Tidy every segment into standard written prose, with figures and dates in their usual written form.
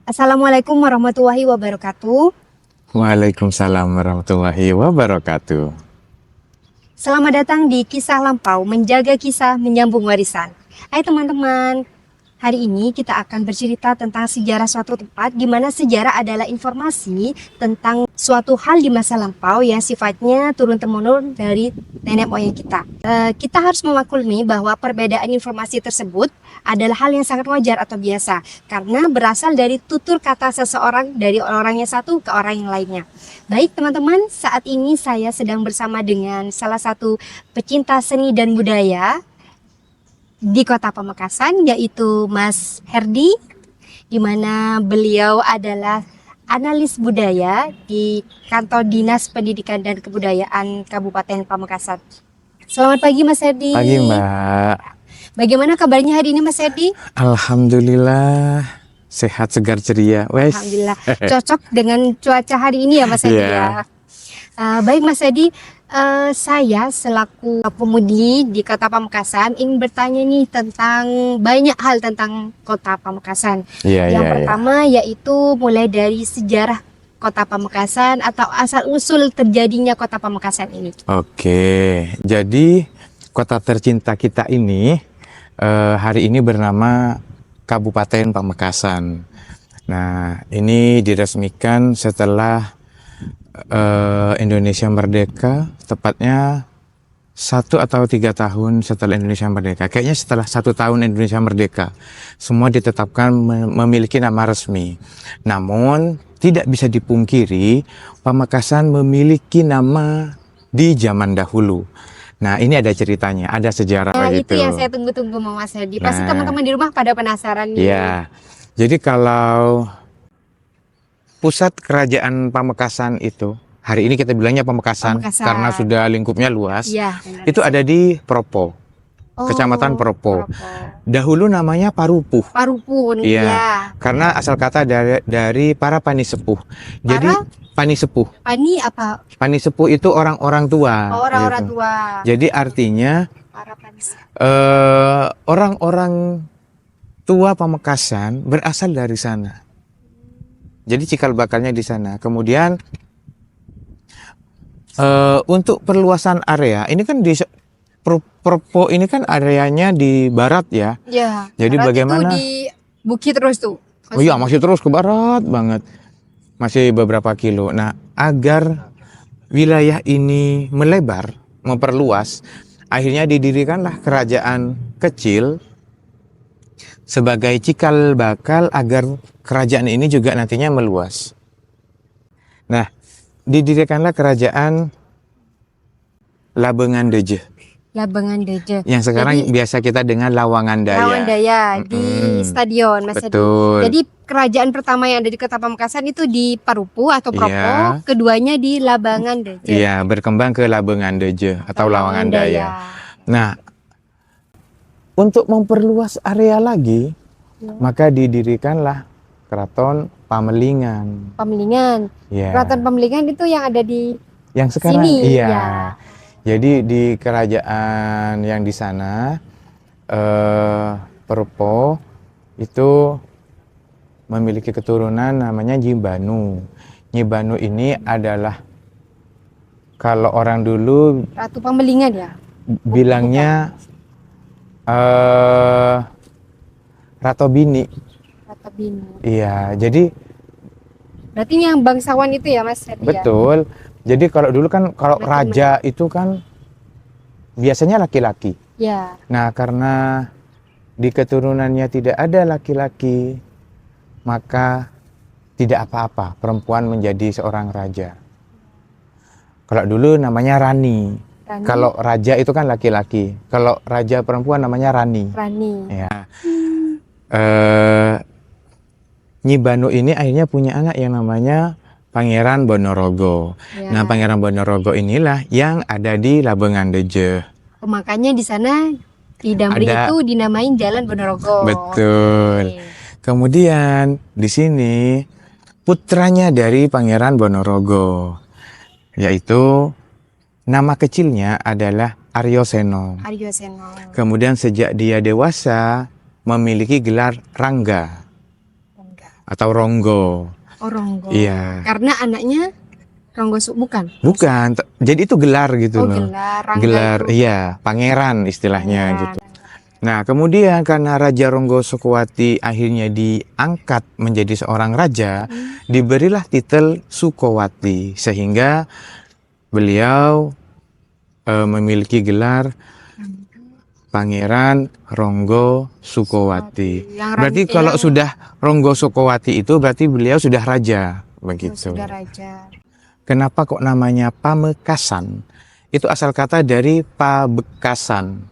Assalamualaikum warahmatullahi wabarakatuh. Waalaikumsalam warahmatullahi wabarakatuh. Selamat datang di Kisah Lampau, menjaga kisah, menyambung warisan. Hai teman-teman, hari ini kita akan bercerita tentang sejarah suatu tempat, di mana sejarah adalah informasi tentang suatu hal di masa lampau yang sifatnya turun-temurun dari nenek moyang kita. Kita harus memaklumi bahwa perbedaan informasi tersebut adalah hal yang sangat wajar atau biasa, karena berasal dari tutur kata seseorang dari orang yang satu ke orang yang lainnya. Baik teman-teman, saat ini saya sedang bersama dengan salah satu pecinta seni dan budaya di Kota Pamekasan, yaitu Mas Herdi, di mana beliau adalah analis budaya di Kantor Dinas Pendidikan dan Kebudayaan Kabupaten Pamekasan. Selamat pagi Mas Herdi. Pagi Mbak. Bagaimana kabarnya hari ini Mas Herdi? Alhamdulillah sehat, segar, ceria. Wes. Alhamdulillah cocok dengan cuaca hari ini ya Mas Herdi ya. Baik Mas Herdi, saya selaku pemudi di Kota Pamekasan ingin bertanya nih tentang banyak hal tentang Kota Pamekasan. Yang pertama yaitu mulai dari sejarah Kota Pamekasan atau asal-usul terjadinya Kota Pamekasan ini. Oke, jadi kota tercinta kita ini hari ini bernama Kabupaten Pamekasan. Nah, ini diresmikan setelah Indonesia merdeka, tepatnya 1 atau 3 tahun setelah Indonesia merdeka. Kayaknya setelah 1 tahun Indonesia merdeka, semua ditetapkan memiliki nama resmi. Namun tidak bisa dipungkiri, Pamekasan memiliki nama di zaman dahulu. Nah, ini ada ceritanya, ada sejarah Itu gitu. yang saya tunggu-tunggu Mas Herdi. Pasti teman-teman di rumah pada penasaran nih. Ya, jadi kalau pusat kerajaan Pamekasan itu, hari ini kita bilangnya Pamekasan, karena sudah lingkupnya luas. Ya, itu ada di Propo, Kecamatan Propo. Dahulu namanya Parupuh. Parupuh, Iya, karena asal kata dari para panisepuh. Jadi panisepuh. Pani apa? Panisepuh itu orang-orang tua. Orang-orang gitu. tua. Jadi artinya Para panisepuh. orang-orang tua Pamekasan berasal dari sana. Jadi cikal bakalnya di sana. Kemudian untuk perluasan area, ini kan di Propo ini kan areanya di barat ya. Ya. Jadi barat bagaimana? Itu di bukit terus tuh. Oh iya, masih terus ke barat banget. Masih beberapa kilo. Nah, agar wilayah ini melebar, memperluas, akhirnya didirikanlah kerajaan kecil sebagai cikal bakal agar kerajaan ini juga nantinya meluas. Nah, didirikanlah kerajaan Labengan Deje. Labengan Deje. Yang sekarang biasa kita dengan Lawangan Daya. Lawangan Daya di stadion Mas Herdi. Betul. Jadi kerajaan pertama yang ada di Kota Pamekasan itu di Parupuh atau Propo, Iya. keduanya di Labengan Deje. Iya, berkembang ke Labengan Deje atau Lawangan Daya. Nah, untuk memperluas area lagi, maka didirikanlah Keraton Pamelingan. Pamelingan. Ya. Keraton Pamelingan itu yang ada di Yang sekarang, sini. iya. Ya. Jadi di kerajaan yang di sana, Propo itu memiliki keturunan namanya Nyibanu. Nyibanu ini adalah kalau orang dulu Ratu Pamelingan ya. bilangnya Ratobini. Ratobini. Iya, jadi Berarti yang bangsawan itu ya Mas Herdi. betul. Jadi kalau dulu kan kalau raja itu kan biasanya laki-laki. Ya. Nah, karena di keturunannya tidak ada laki-laki, maka tidak apa-apa perempuan menjadi seorang raja. Kalau dulu namanya Rani. Kalau raja itu kan laki-laki. Kalau raja perempuan namanya Rani. Rani. Ya. Nyibanu ini akhirnya punya anak yang namanya Pangeran Bonorogo. Ya. Nah, Pangeran Bonorogo inilah yang ada di Labengan Deje. Makanya di sana di Damri itu dinamain Jalan Bonorogo. Betul. Oke. Kemudian di sini putranya dari Pangeran Bonorogo, yaitu nama kecilnya adalah Aryo Seno. Aryo Seno. Kemudian sejak dia dewasa memiliki gelar Rangga. atau Ronggo. Oh, Ronggo. Iya. Karena anaknya Ronggo bukan? Bukan, jadi itu gelar gitu Oh, loh. gelar. Rangga Gelar, itu iya, pangeran istilahnya pangeran. gitu. Nah, kemudian karena Raja Ronggo Sukowati akhirnya diangkat menjadi seorang raja, diberilah titel Sukowati, sehingga beliau memiliki gelar Pangeran Ronggo Sukowati. Yang Berarti kalau sudah Ronggo Sukowati itu berarti beliau sudah raja, begitu. sudah raja. Kenapa kok namanya Pamekasan? Itu asal kata dari Pabekasan.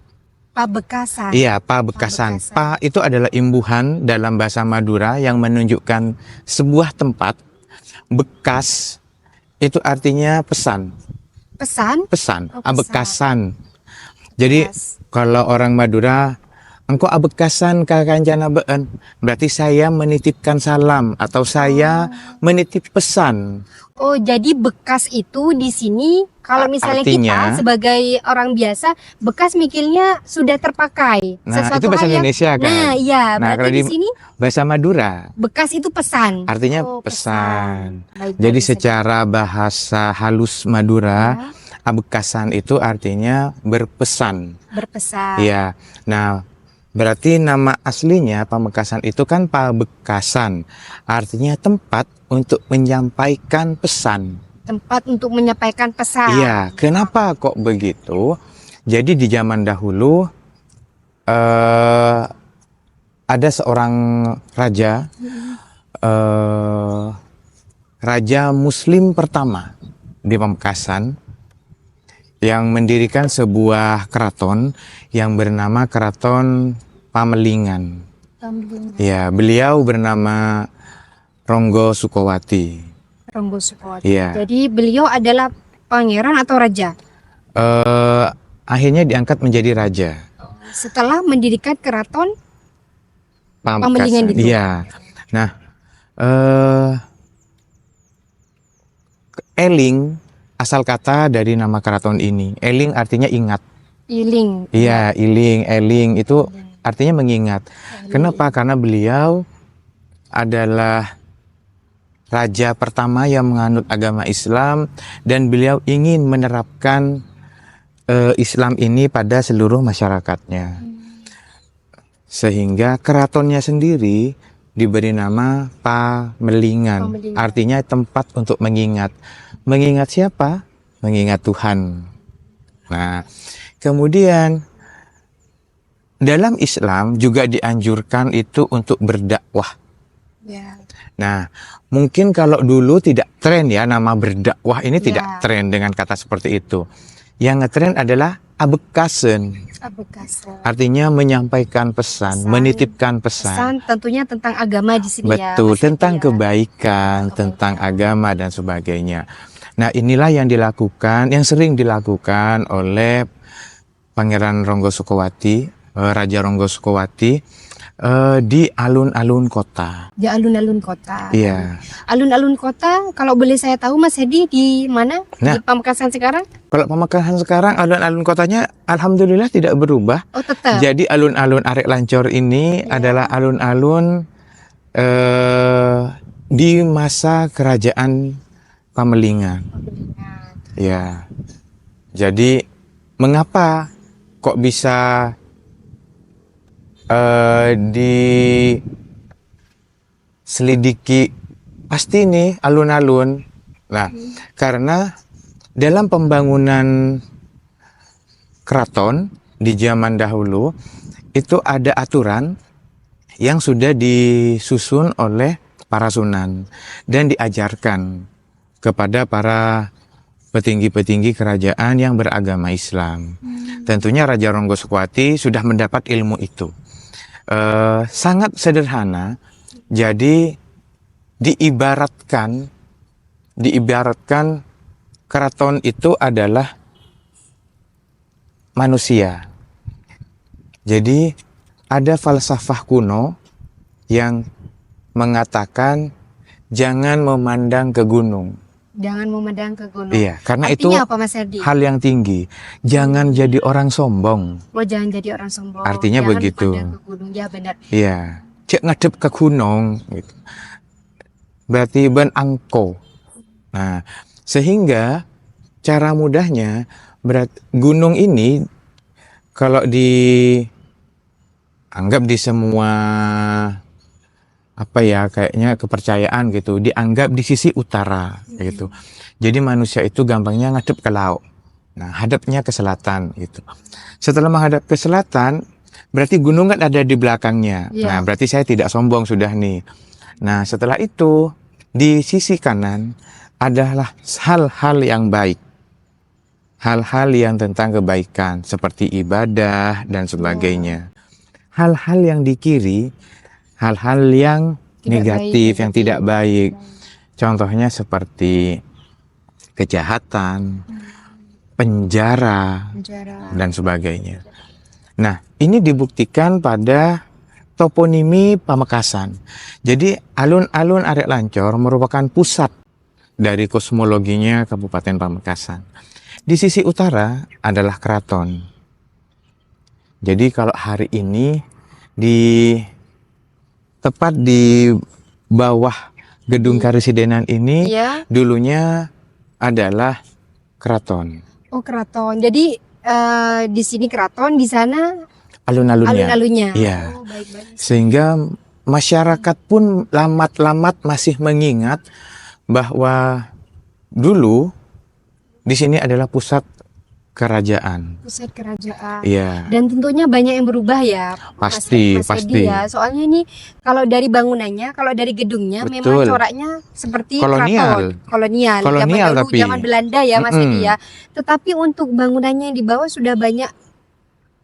Pabekasan. Iya, Pabekasan. Pabekasan. Pa itu adalah imbuhan dalam bahasa Madura yang menunjukkan sebuah tempat. Bekas itu artinya pesan. Pesan? Pesan, Oh, pesan. abekasan. Jadi Bekas. kalau orang Madura, engkau abekasan ka kancana been, berarti saya menitipkan salam atau saya menitip pesan. Oh, jadi bekas itu di sini kalau misalnya Artinya- kita sebagai orang biasa, bekas mikirnya sudah terpakai. Nah, Sesuatu itu bahasa hal yang- Indonesia kan. Nah, iya, Nah, berarti kalau di di- sini Bahasa Madura bekas itu pesan. artinya Oh, pesan. Baik, Jadi baik, secara bahasa halus Madura, Ya, abekasan itu artinya berpesan. berpesan. Iya. Nah, berarti nama aslinya Pamekasan itu kan Pabekasan. Artinya tempat untuk menyampaikan pesan. Tempat untuk menyampaikan pesan. Iya, kenapa kok begitu? Jadi di zaman dahulu ada seorang raja, raja Muslim pertama di Pamekasan yang mendirikan sebuah keraton yang bernama Keraton Pamelingan. Ya, beliau bernama Ronggo Sukowati. Ronggo Sukowati. Iya. Jadi beliau adalah pangeran atau raja Akhirnya diangkat menjadi raja. setelah mendirikan keraton. Pamekasan. Pamelingan itu. Iya. Nah, Eling asal kata dari nama keraton ini. Eling artinya ingat. Iling. Iya, Iling, Eling itu artinya mengingat. Kenapa? Karena beliau adalah raja pertama yang menganut agama Islam dan beliau ingin menerapkan Islam ini pada seluruh masyarakatnya. Sehingga keratonnya sendiri diberi nama Pamelingan. Pamelingan. Artinya tempat untuk mengingat. Mengingat siapa? Mengingat Tuhan. Nah, kemudian dalam Islam juga dianjurkan itu untuk berdakwah. Ya. Nah, mungkin kalau dulu tidak tren ya nama berdakwah ini tidak Ya. tren dengan kata seperti itu. Yang ngetren adalah abekasen, Abekasan. artinya menyampaikan pesan, Pesan. menitipkan pesan. Pesan tentunya tentang agama di sini ya. Betul, Mas tentang Edi ya. kebaikan, tentang agama dan sebagainya. Nah, inilah yang dilakukan, yang sering dilakukan oleh Pangeran Ronggo Sukowati, Raja Ronggo Sukowati di alun-alun kota. Di alun-alun kota. Iya. Alun-alun kota, kalau boleh saya tahu Mas Hedi di mana? Nah. Di Pamekasan sekarang? Kalau Pamekasan sekarang alun-alun kotanya alhamdulillah tidak berubah. Oh, tetap. Jadi alun-alun Arek Lancor ini Ya. adalah alun-alun di masa kerajaan Pamelingan. Ya. Jadi mengapa kok bisa diselidiki pasti nih alun-alun? Nah, karena dalam pembangunan keraton di zaman dahulu itu ada aturan yang sudah disusun oleh para sunan dan diajarkan kepada para petinggi-petinggi kerajaan yang beragama Islam. Tentunya Raja Ronggo Sukowati sudah mendapat ilmu itu. Sangat sederhana, jadi diibaratkan keraton itu adalah manusia. Jadi ada falsafah kuno yang mengatakan jangan memandang ke gunung. Jangan memandang ke gunung. Iya, karena Artinya itu apa Mas Hedi? hal yang tinggi. Jangan jadi orang sombong. Oh, jangan jadi orang sombong. Artinya Jangan begitu. pandang ke gunung. Ya, benar. Iya, cek ngadep ke gunung gitu. berarti ben angko. Nah, sehingga cara mudahnya gunung ini kalau dianggap di semua apa ya kayaknya kepercayaan gitu, dianggap di sisi utara gitu. Jadi manusia itu gampangnya ngadep ke laut. Nah, hadapnya ke selatan gitu. Setelah menghadap ke selatan, berarti gunung kan ada di belakangnya. Iya. Nah, berarti saya tidak sombong sudah nih. Nah, setelah itu di sisi kanan adalah hal-hal yang baik. Hal-hal yang tentang kebaikan seperti ibadah dan sebagainya. Hal-hal yang di kiri, hal-hal yang negatif, yang tidak baik. Contohnya seperti kejahatan, penjara, dan sebagainya. Nah, ini dibuktikan pada toponimi Pamekasan. Jadi alun-alun Arek Lancor merupakan pusat dari kosmologinya Kabupaten Pamekasan. Di sisi utara adalah keraton. Jadi kalau hari ini tepat di bawah gedung Karesidenan ini Iya. dulunya adalah keraton. Oh, keraton. Jadi di sini keraton, di sana Alun-alunnya. alun-alunnya. Iya. Oh, baik-baik. Sehingga masyarakat pun lamat-lamat masih mengingat bahwa dulu di sini adalah pusat kerajaan. Pusat kerajaan. Iya, Dan tentunya banyak yang berubah ya, pasti, Mas pasti. Edi ya. Soalnya ini kalau dari bangunannya, kalau dari gedungnya memang Betul. coraknya seperti Kolonial. keraton, kolonial, Kolonial zaman dahulu, tapi. zaman Belanda ya, Mas Mm-mm. Edi ya. Tetapi untuk bangunannya yang di bawah sudah banyak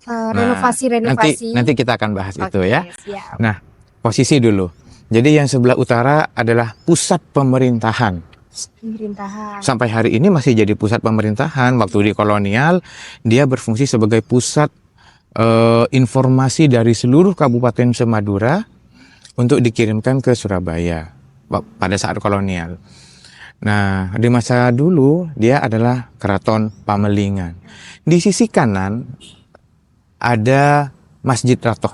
renovasi-renovasi. Nanti kita akan bahas itu Oke, ya. siap. Posisi dulu. Jadi yang sebelah utara adalah pusat pemerintahan. Pemerintahan. Sampai hari ini masih jadi pusat pemerintahan. Waktu di kolonial, dia berfungsi sebagai pusat informasi dari seluruh Kabupaten Semadura untuk dikirimkan ke Surabaya pada saat kolonial. Nah, di masa dulu dia adalah Keraton Pamelingan. Di sisi kanan ada Masjid Ratoh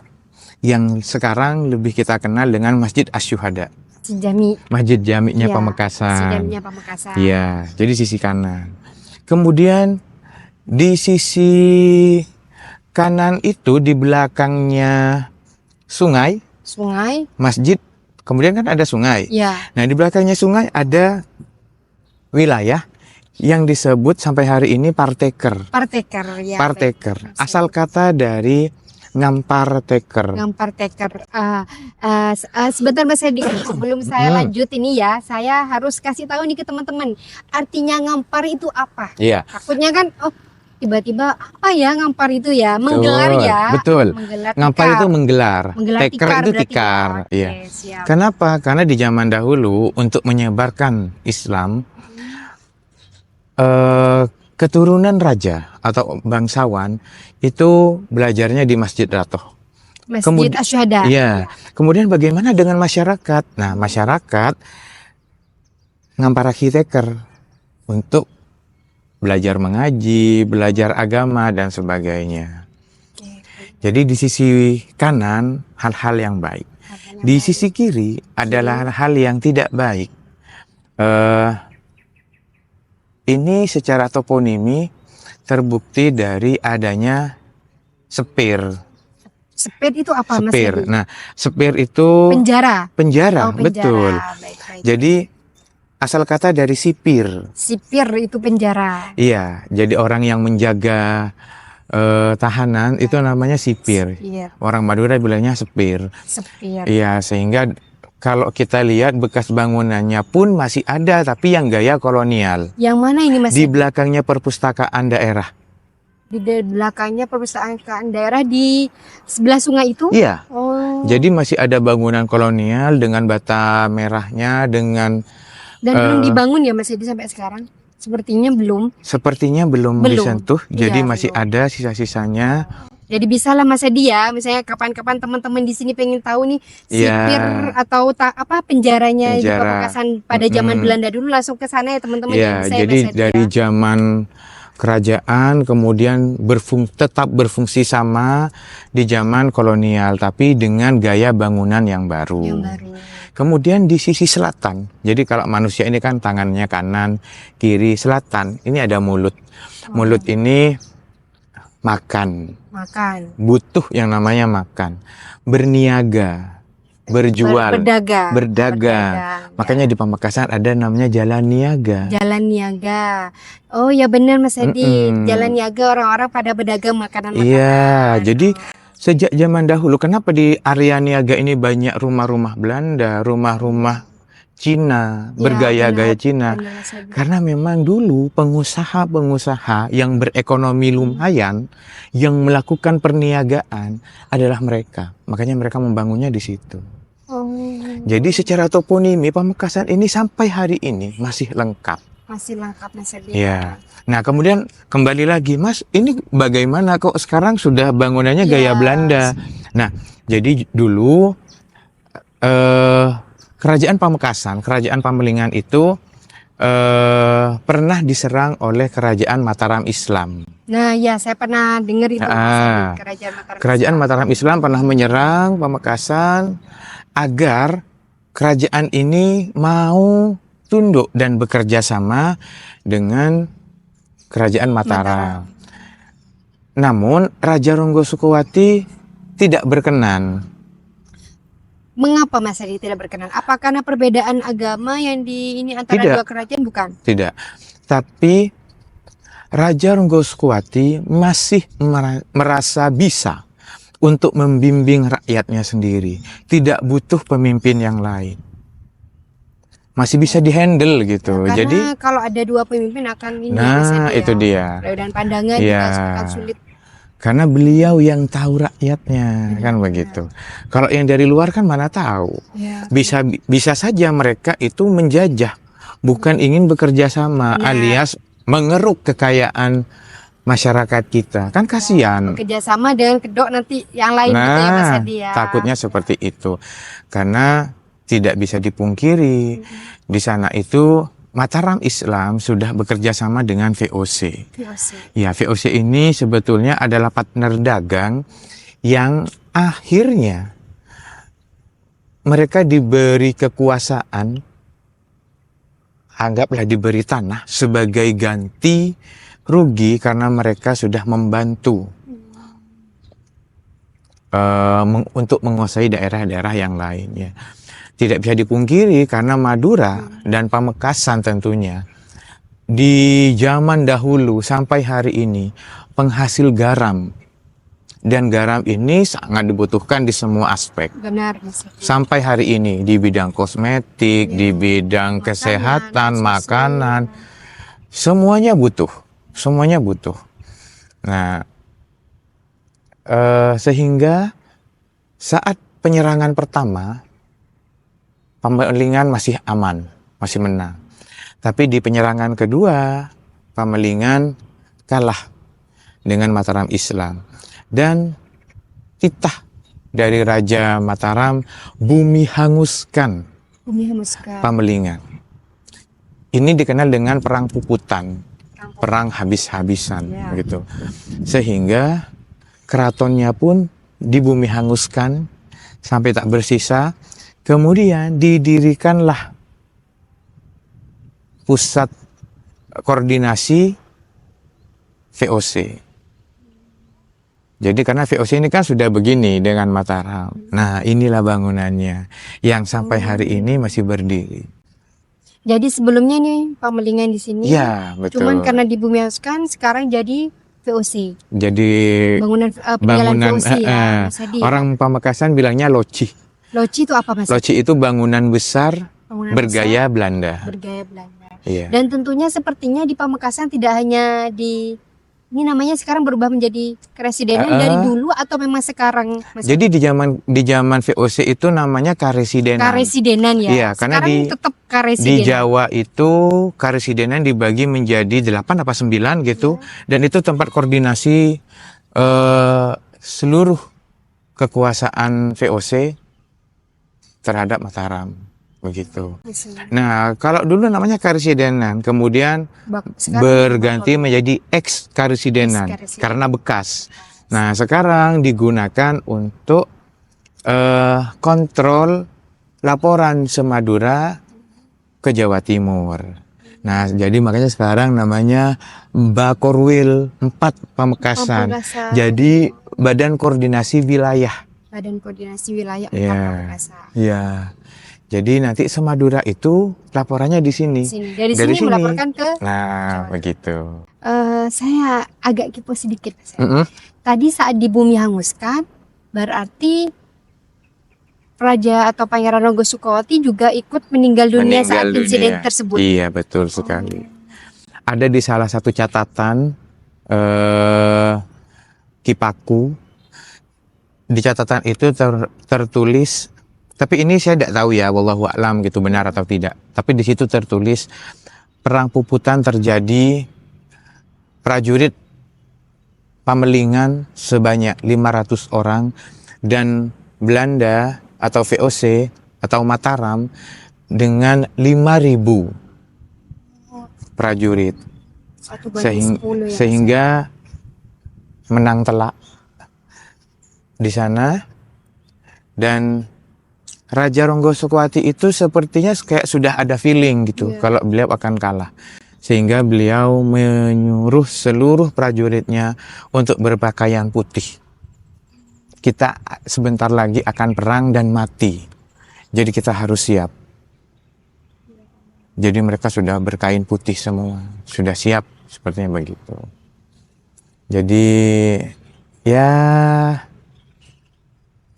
yang sekarang lebih kita kenal dengan Masjid Asyuhada. Sejami. Masjid Jami'nya Iya, Pamekasan. Sejaminya Pamekasan. Iya, jadi sisi kanan. Kemudian di sisi kanan itu di belakangnya sungai, Sungai. masjid, kemudian kan ada sungai. Ya. Nah, di belakangnya sungai ada wilayah yang disebut sampai hari ini Parteker. Parteker ya. Parteker, baik. asal kata dari ngampar teker. Ngampar teker. Sebentar Mas Edi, sebelum saya lanjut ini ya, saya harus kasih tahu nih ke teman-teman. Artinya ngampar itu apa? Iya. Takutnya kan, tiba-tiba apa ya ngampar itu ya? Menggelar Betul, ya. betul. Menggelar Ngampar tikar. itu menggelar. Menggelar Teker tikar itu berarti ya. tikar. Oke, Iya. siap. Kenapa? Karena di zaman dahulu untuk menyebarkan Islam, keturunan raja atau bangsawan itu belajarnya di Masjid Ratoh. Masjid Asyhada. Iya. Kemudian bagaimana dengan masyarakat? Nah, masyarakat ngampar arsitektur untuk belajar mengaji, belajar agama dan sebagainya. Jadi di sisi kanan hal-hal yang baik. Di sisi kiri adalah hal yang tidak baik. Ini secara toponimi terbukti dari adanya sepir. Sepir itu apa Mas Sepir. Edi? Nah, sepir itu Penjara. penjara, Oh, penjara. betul. Baik. Jadi asal kata dari sipir. Sipir itu penjara. Iya, jadi orang yang menjaga tahanan itu namanya sipir. Iya, Orang Madura bilangnya sepir. sepir. Iya, sehingga kalau kita lihat bekas bangunannya pun masih ada, tapi yang gaya kolonial. Yang mana ini Mas? Di belakangnya perpustakaan daerah. Di belakangnya perpustakaan daerah di sebelah sungai itu? Iya. Oh. Jadi masih ada bangunan kolonial dengan bata merahnya, dengan Dan belum dibangun ya Mas Edi sampai sekarang? Sepertinya belum. sepertinya belum disentuh. Jadi Iya, masih belum. ada sisa-sisanya. Jadi bisa lah Mas Edi ya, misalnya kapan-kapan teman-teman di sini pengen tahu nih sipir Iya. atau penjaranya di Penjara. Pamekasan pada zaman Belanda dulu, langsung ke sana ya teman-teman. Iya, yang bisa ya, jadi Mas Edi dari ya. zaman kerajaan kemudian tetap berfungsi sama di zaman kolonial, tapi dengan gaya bangunan yang baru. Yang baru. Kemudian di sisi selatan, jadi kalau manusia ini kan tangannya kanan, kiri, selatan, ini ada mulut. Mulut ini makan, Makan. butuh yang namanya makan, berniaga, berjual, Berdagang. berdagang. Makanya di Pamekasan ada namanya jalan niaga. Jalan niaga. Oh ya benar Mas Edi. Mm-mm. Jalan niaga orang-orang pada berdagang makanan-makanan. Iya, jadi sejak zaman dahulu, kenapa di area niaga ini banyak rumah-rumah Belanda, rumah-rumah Cina, Ya, bergaya-gaya benar, Cina? benar, Mas Edi. Karena memang dulu pengusaha-pengusaha yang berekonomi lumayan, yang melakukan perniagaan adalah mereka. Makanya mereka membangunnya di situ. Oh, Jadi secara toponimi Pamekasan ini sampai hari ini masih lengkap. masih lengkap Mas Edi. Ya. Nah kemudian kembali lagi, Mas, ini bagaimana kok sekarang sudah bangunannya gaya Ya. Belanda? Nah, jadi dulu kerajaan Pamekasan, kerajaan Pamelingan itu pernah diserang oleh kerajaan Mataram Islam. Nah ya saya pernah dengar itu Mas Edi. Kerajaan Mataram. Kerajaan Mataram Islam pernah menyerang Pamekasan agar kerajaan ini mau tunduk dan bekerja sama dengan kerajaan Mataram. Namun Raja Ronggo Sukowati tidak berkenan. Mengapa Mas Edi tidak berkenan? Apa karena perbedaan agama yang di ini antara Tidak. dua kerajaan bukan? Tidak. Tapi Raja Ronggo Sukowati masih merasa bisa untuk membimbing rakyatnya sendiri. Tidak butuh pemimpin yang lain. Masih bisa dihandle gitu. Karena Jadi, kalau ada dua pemimpin akan ini Mas nah Edi, itu ya. dia. Perbedaan pandangan Iya. juga akan sulit. Karena beliau yang tahu rakyatnya, kan begitu. Kalau yang dari luar kan mana tahu. Ya. Bisa saja mereka itu menjajah, bukan ingin bekerja sama, Ya. alias mengeruk kekayaan masyarakat kita. Kan kasihan. Kerjasama dengan kedok nanti yang lain gitu ya Mas Nah, Edi ya. takutnya seperti itu. Karena tidak bisa dipungkiri, di sana itu Mataram Islam sudah bekerja sama dengan VOC. VOC. Ya, VOC ini sebetulnya adalah partner dagang yang akhirnya mereka diberi kekuasaan, anggaplah diberi tanah sebagai ganti rugi karena mereka sudah membantu untuk menguasai daerah-daerah yang lainnya. Tidak bisa dipungkiri karena Madura dan Pamekasan tentunya di zaman dahulu sampai hari ini penghasil garam, dan garam ini sangat dibutuhkan di semua aspek. Benar Mas Edi. Sampai hari ini di bidang kosmetik, di bidang kesehatan, makanan, semuanya butuh, semuanya butuh. Nah, sehingga saat penyerangan pertama Pamelingan masih aman, masih menang. Tapi di penyerangan kedua, Pamelingan kalah dengan Mataram Islam. Dan titah dari Raja Mataram, bumi hanguskan Bumi hanguskan. Pamelingan. Ini dikenal dengan perang puputan, perang habis-habisan, Ya. gitu. Sehingga keratonnya pun dibumi hanguskan sampai tak bersisa. Kemudian didirikanlah pusat koordinasi VOC. Jadi karena VOC ini kan sudah begini dengan Mataram. Nah, inilah bangunannya yang sampai hari ini masih berdiri. Jadi sebelumnya nih Pamelingan di sini. Ya, betul. Cuman karena di Bumi Hanguskan sekarang jadi VOC. Jadi Bangunan peninggalan bangunan VOC ya Mas Edi. orang Pamekasan bilangnya loci. Loci itu apa Mas Edi? Loci itu bangunan besar Bangunan bergaya Belanda. besar, bergaya Belanda. Iya. Dan tentunya sepertinya di Pamekasan tidak hanya di ini namanya sekarang berubah menjadi keresidenan dari dulu atau memang sekarang Mas Jadi di zaman VOC itu namanya karesidenan. Karesidenan ya. Iya, karena sekarang tetap karesidenan. Di Jawa itu karesidenan dibagi menjadi 8 apa 9 gitu. Dan itu tempat koordinasi seluruh kekuasaan VOC terhadap Mataram, begitu. Nah, kalau dulu namanya karesidenan, kemudian Sekarang berganti menjadi ex-karesidenan Ex-karesidenan. karena bekas. Nah, sekarang digunakan untuk kontrol laporan Semadura ke Jawa Timur. Nah, jadi makanya sekarang namanya Bakorwil 4 Pamekasan. Pamekasan. Jadi Badan Koordinasi Wilayah. Badan Koordinasi Wilayah 4 Ya, Pamekasan. ya. Jadi nanti Semadura itu laporannya di sini. Sini. Dari sini melaporkan ke Nah, begitu. saya agak kepo sedikit. Mm-mm. Tadi saat di bumi hanguskan, berarti Raja atau Pangeran Ronggo-Soekowati juga ikut meninggal dunia saat insiden tersebut. Iya, betul sekali. Ada di salah satu catatan Kipaku. Di catatan itu tertulis, tapi ini saya tidak tahu ya, wallahu a'lam gitu benar atau tidak. Tapi di situ tertulis perang puputan terjadi, prajurit Pamelingan sebanyak 500 orang dan Belanda atau VOC atau Mataram dengan 5.000 prajurit. 1/10 ya. Sehingga menang telak di sana, dan Raja Ronggo-Soekowati itu sepertinya kayak sudah ada feeling gitu kalau beliau akan kalah. Sehingga beliau menyuruh seluruh prajuritnya untuk berpakaian putih. Kita sebentar lagi akan perang dan mati. Jadi kita harus siap. Jadi mereka sudah berkain putih semua. Sudah siap, sepertinya begitu. Jadi ya,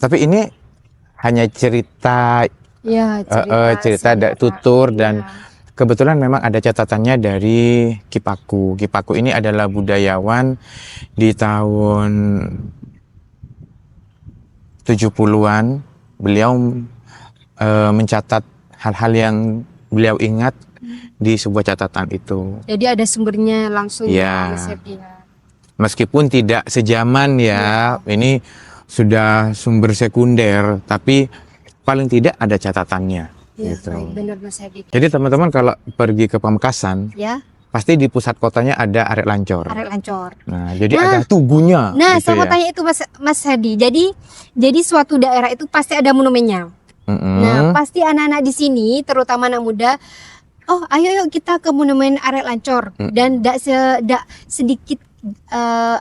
tapi ini hanya cerita, Ya, cerita tutur dan kebetulan memang ada catatannya dari Kipaku. Kipaku ini adalah budayawan di tahun 70-an. Beliau mencatat hal-hal yang beliau ingat di sebuah catatan itu. Jadi ada sumbernya langsung Ya. Mas Herdi, ya. Meskipun tidak sejaman ya, ini sudah sumber sekunder, tapi paling tidak ada catatannya. Ya, Gitu. baik, benar Mas Herdi. Jadi teman-teman kalau pergi ke Pamekasan, Ya, pasti di pusat kotanya ada Arek Lancor. Arek Lancor. Nah, jadi ada tugunya. Nah, gitu saya mau ya. tanya itu Mas Herdi. Jadi suatu daerah itu pasti ada monumennya. Mm-mm. Nah, pasti anak-anak di sini, terutama anak muda, oh ayo yuk kita ke monumen Arek Lancor. Dan dak sedikit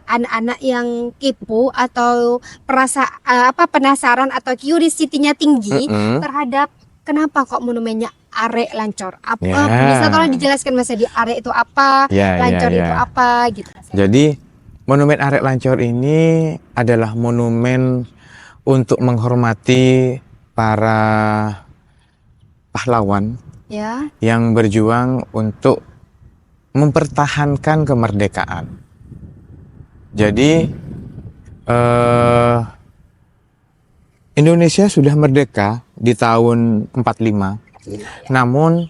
anak-anak yang kepo atau penasaran atau curiosity-nya tinggi terhadap kenapa kok monumennya Arek Lancor. Apa Ya. bisa tolong dijelaskan Mas Herdi, Arek itu apa, Ya, Lancor ya, itu ya. apa gitu. Mas Herdi. Jadi monumen Arek Lancor ini adalah monumen untuk menghormati para pahlawan Ya, yang berjuang untuk mempertahankan kemerdekaan. Jadi Indonesia sudah merdeka di tahun 45, namun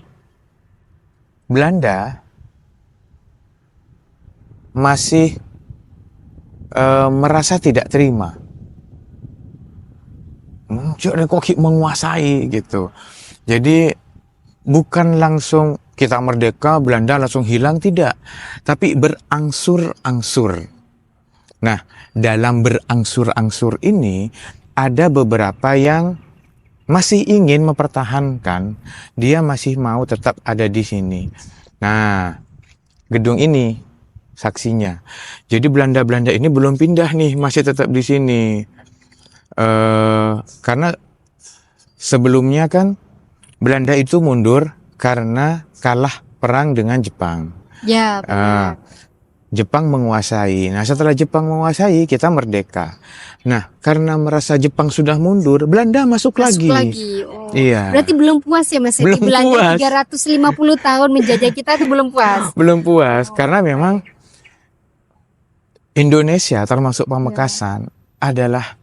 Belanda masih merasa tidak terima. Jadi kok menguasai gitu. Jadi bukan langsung kita merdeka, Belanda langsung hilang, tidak. Tapi berangsur-angsur. Nah, dalam berangsur-angsur ini ada beberapa yang masih ingin mempertahankan, dia masih mau tetap ada di sini. Nah, gedung ini saksinya. Jadi Belanda-Belanda ini belum pindah nih, masih tetap di sini. Karena sebelumnya kan Belanda itu mundur karena kalah perang dengan Jepang. ya benar. Jepang menguasai. Nah, setelah Jepang menguasai, kita merdeka. Nah, karena merasa Jepang sudah mundur, Belanda masuk lagi. Oh. Iya. Berarti belum puas ya Mas Herdi? Belum Belanda puas. 350 tahun menjajah kita itu belum puas. Belum puas, karena memang Indonesia termasuk Pamekasan adalah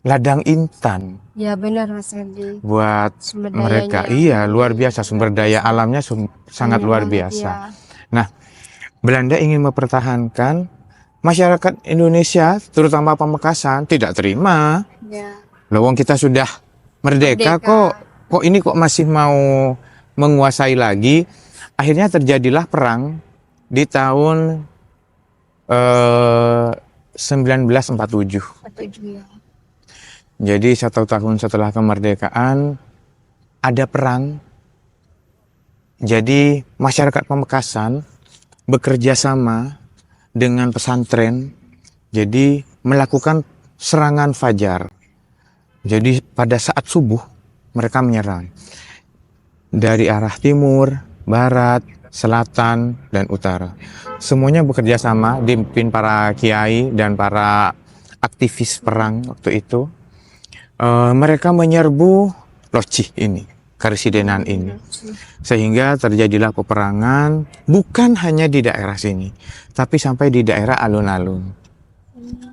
ladang intan Ya benar Mas Herdi. buat Sumber mereka. dayanya. Iya, luar biasa, sumber daya alamnya sangat Banyak luar banget, biasa. ya. Nah, Belanda ingin mempertahankan, masyarakat Indonesia terutama Pamekasan tidak terima. Ya. Loh, wong kita sudah merdeka, Merdeka. kok ini kok masih mau menguasai lagi. Akhirnya terjadilah perang di tahun 1947. Setuju ya. Jadi 1 tahun setelah kemerdekaan, ada perang. Jadi masyarakat Pamekasan bekerja sama dengan pesantren. Jadi melakukan serangan fajar. Jadi pada saat subuh mereka menyerang dari arah timur, barat, selatan, dan utara. Semuanya bekerja sama, dipimpin para kiai dan para aktivis perang waktu itu. Mereka menyerbu Loci ini, Karesidenan ini. Sehingga terjadilah peperangan bukan hanya di daerah sini, tapi sampai di daerah alun-alun.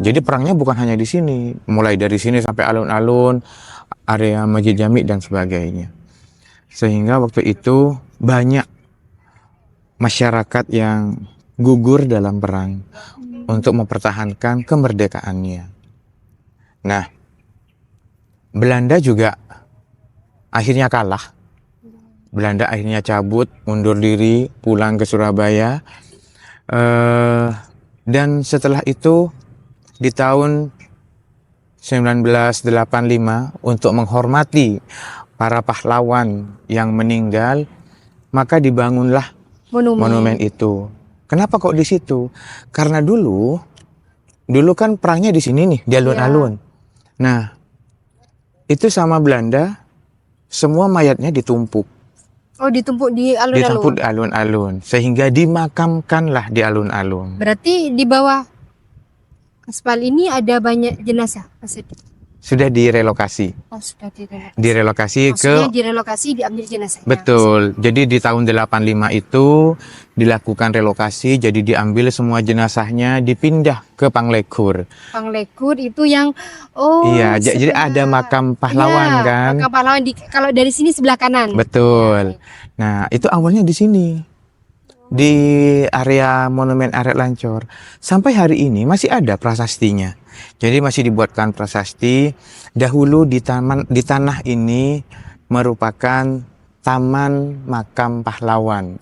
Jadi perangnya bukan hanya di sini, mulai dari sini sampai alun-alun, area Masjid Jami dan sebagainya. Sehingga waktu itu banyak masyarakat yang gugur dalam perang untuk mempertahankan kemerdekaannya. Nah, Belanda juga akhirnya kalah. Belanda akhirnya cabut, mundur diri, pulang ke Surabaya. Dan setelah itu di tahun 1985 untuk menghormati para pahlawan yang meninggal, maka dibangunlah monumen itu. Kenapa kok di situ? Karena dulu kan perangnya di sini nih, di alun-alun. Nah, itu sama Belanda, semua mayatnya ditumpuk. Oh, ditumpuk di alun-alun. Ditumpuk di alun-alun, sehingga dimakamkanlah di alun-alun. Berarti di bawah aspal ini ada banyak jenazah, maksudnya? Sudah direlokasi. Oh, sudah direlokasi. Direlokasi Maksudnya ke direlokasi, diambil jenazahnya. Betul. Jadi di tahun 85 itu dilakukan relokasi, jadi diambil semua jenazahnya dipindah ke Panglekur. Panglekur itu yang Iya, jadi ada makam pahlawan kan. Makam pahlawan kalau dari sini sebelah kanan. Betul. Nah, itu awalnya di sini. Di area Monumen Arek Lancor. Sampai hari ini masih ada prasastinya. Jadi masih dibuatkan prasasti. Dahulu di tanah ini merupakan taman makam pahlawan.